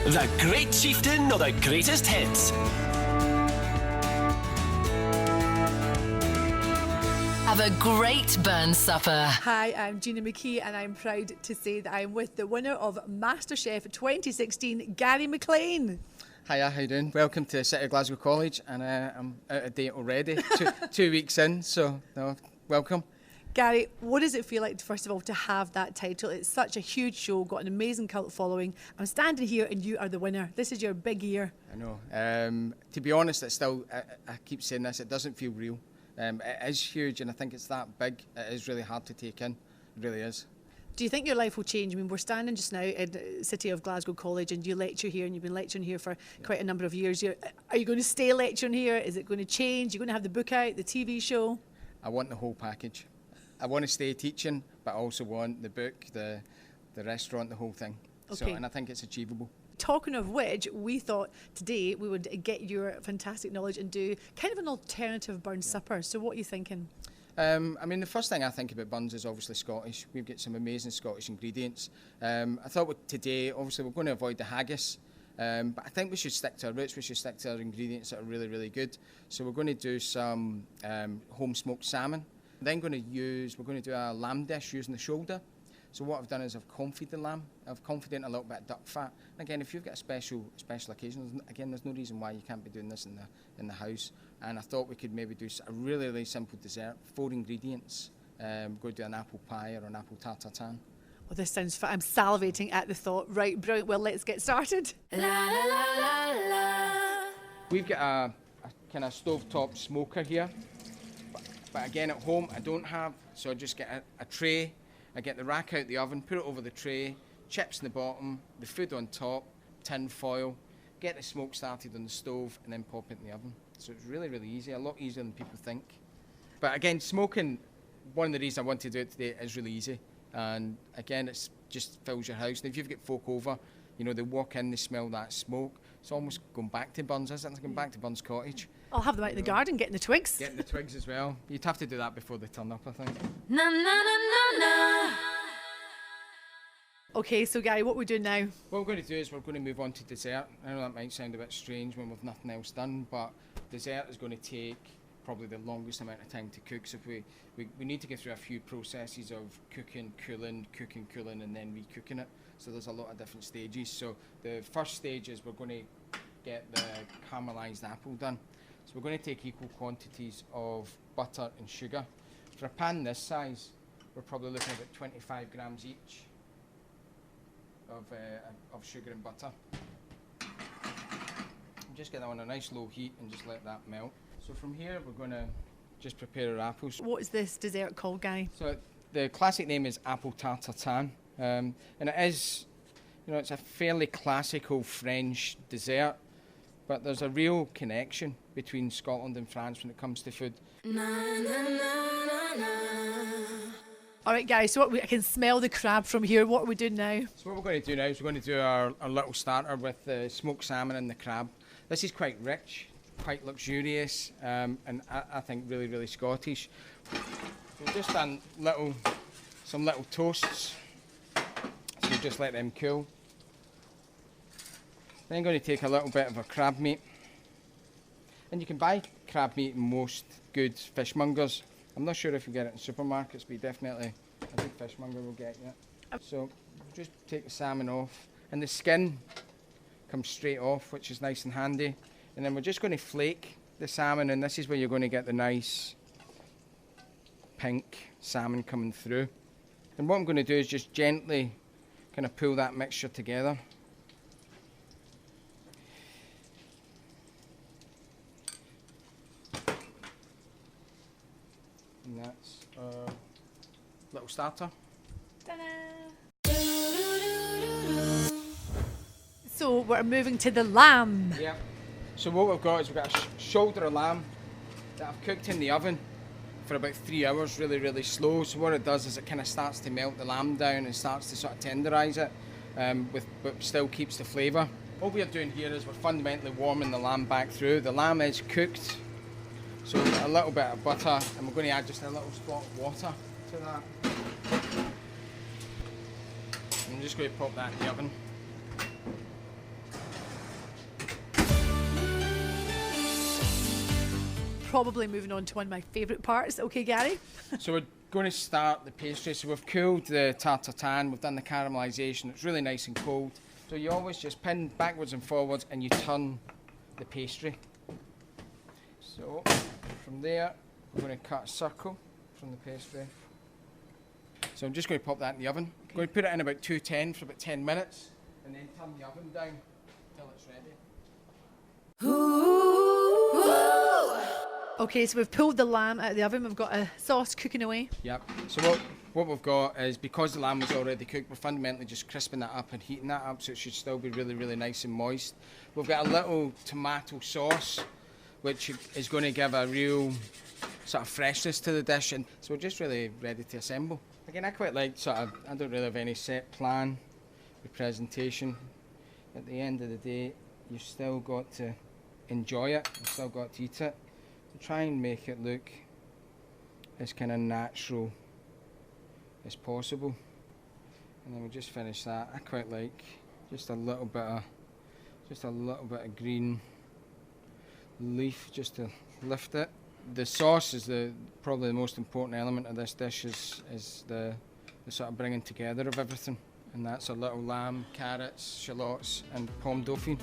The Great Chieftain or the Greatest Hits? Have a great burn supper. Hi, I'm Gina McKie and I'm proud to say that I'm with the winner of MasterChef 2016, Gary MacLean. Hiya, how you doing? Welcome to City of Glasgow College, and I'm out of date already, two weeks in, so no, welcome. Gary, what does it feel like, first of all, to have that title? It's such a huge show, got an amazing cult following. I'm standing here and you are the winner. This is your big year. I know. To be honest, it's still, I keep saying this, it doesn't feel real. It is huge, and I think it's that big. It is really hard to take in. It really is. Do you think your life will change? I mean, we're standing just now in the City of Glasgow College and you lecture here and you've been lecturing here for quite a number of years. Are you going to stay lecturing here? Is it going to change? You're going to have the book out, the TV show? I want the whole package. I want to stay teaching, but I also want the book, the restaurant, the whole thing. Okay. And I think it's achievable. Talking of which, we thought today we would get your fantastic knowledge and do kind of an alternative burn supper. So what are you thinking? I mean, the first thing I think about buns is obviously Scottish. We've got some amazing Scottish ingredients. I thought with today, obviously, we're going to avoid the haggis, but I think we should stick to our roots. We should stick to our ingredients that are really, really good. So we're going to do some home smoked salmon. Then we're going to do a lamb dish using the shoulder. So what I've done is I've confit the lamb. I've confit in a little bit of duck fat. And again, if you've got a special occasion, again, there's no reason why you can't be doing this in the house. And I thought we could maybe do a really, really simple dessert, 4 ingredients. Go do an apple pie or an apple tartare. Well, this sounds fun. I'm salivating at the thought. Right, brilliant. Well, let's get started. La, la, la, la, la. We've got a kind of stovetop smoker here. But again, at home, I don't have, so I just get a tray. I get the rack out the oven, put it over the tray, chips in the bottom, the food on top, tin foil, get the smoke started on the stove, and then pop it in the oven. So it's really, really easy, a lot easier than people think. But again, smoking, one of the reasons I want to do it today is really easy. And again, it just fills your house. And if you've got folk over, you know, they walk in, they smell that smoke. It's almost going back to Buns, isn't it? It's going back to Buns Cottage. I'll have them out in the garden, getting the twigs. Getting the twigs as well. You'd have to do that before they turn up, I think. Na, na, na, na, na. Okay, so Gary, what we're doing now? What we're going to do is we're going to move on to dessert. I know that might sound a bit strange when we've nothing else done, but dessert is going to take probably the longest amount of time to cook. So if we need to go through a few processes of cooking, cooling, and then re-cooking it. So there's a lot of different stages. So the first stage is we're going to get the caramelised apple done. So we're going to take equal quantities of butter and sugar. For a pan this size, we're probably looking at about 25 grams each of sugar and butter. Just get that on a nice low heat and just let that melt. So from here, we're going to just prepare our apples. What is this dessert called, Gary? So the classic name is apple tartare, and it is, you know, it's a fairly classical French dessert, but there's a real connection between Scotland and France when it comes to food. Na, na, na, na, na. All right, Gary, so I can smell the crab from here. What are we doing now? So what we're going to do now is we're going to do our little starter with the smoked salmon and the crab. This is quite rich, quite luxurious, and I think really, really Scottish. We've just done some little toasts, so just let them cool. Then I'm going to take a little bit of a crab meat. And you can buy crab meat in most good fishmongers. I'm not sure if you get it in supermarkets, but definitely a good fishmonger will get you it. So just take the salmon off, and the skin comes straight off, which is nice and handy. And then we're just going to flake the salmon, and this is where you're going to get the nice pink salmon coming through. And what I'm going to do is just gently kind of pull that mixture together. And that's our little starter. Ta-da! So we're moving to the lamb. Yeah. So what we've got is we've got a shoulder of lamb that I've cooked in the oven for about 3 hours, really, really slow. So what it does is it kind of starts to melt the lamb down and starts to sort of tenderise it, but still keeps the flavour. What we're doing here is we're fundamentally warming the lamb back through. The lamb is cooked, so a little bit of butter, and we're going to add just a little spot of water to that. I'm just going to pop that in the oven. probably moving on to one of my favourite parts. Okay, Gary? So we're going to start the pastry. So we've cooled the tarte tatin, we've done the caramelisation. It's really nice and cold. So you always just pin backwards and forwards and you turn the pastry. So from there, I'm going to cut a circle from the pastry. So I'm just going to pop that in the oven. I'm going to put it in about 210 for about 10 minutes and then turn the oven down till it's ready. Okay, so we've pulled the lamb out of the oven. We've got a sauce cooking away. Yep. So what we've got is, because the lamb was already cooked, we're fundamentally just crisping that up and heating that up so it should still be really, really nice and moist. We've got a little tomato sauce, which is going to give a real sort of freshness to the dish, and so we're just really ready to assemble. Again, I quite like I don't really have any set plan with presentation. At the end of the day, you've still got to enjoy it, you've still got to eat it. So try and make it look as kind of natural as possible. And then we'll just finish that. I quite like just a little bit of green leaf just to lift it. The sauce is probably the most important element of this dish, is the sort of bringing together of everything. And that's a little lamb, carrots, shallots and pomme dauphine.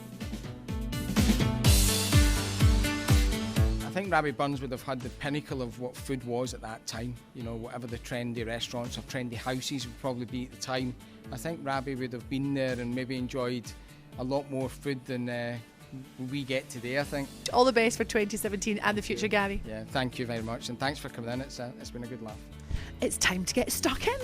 I think Rabbit Buns would have had the pinnacle of what food was at that time. You know, whatever the trendy restaurants or trendy houses would probably be at the time. I think Rabbit would have been there and maybe enjoyed a lot more food than we get today, I think. All the best for 2017 and the future, Gary. Yeah, thank you very much, and thanks for coming in. It's been a good laugh. It's time to get stuck in.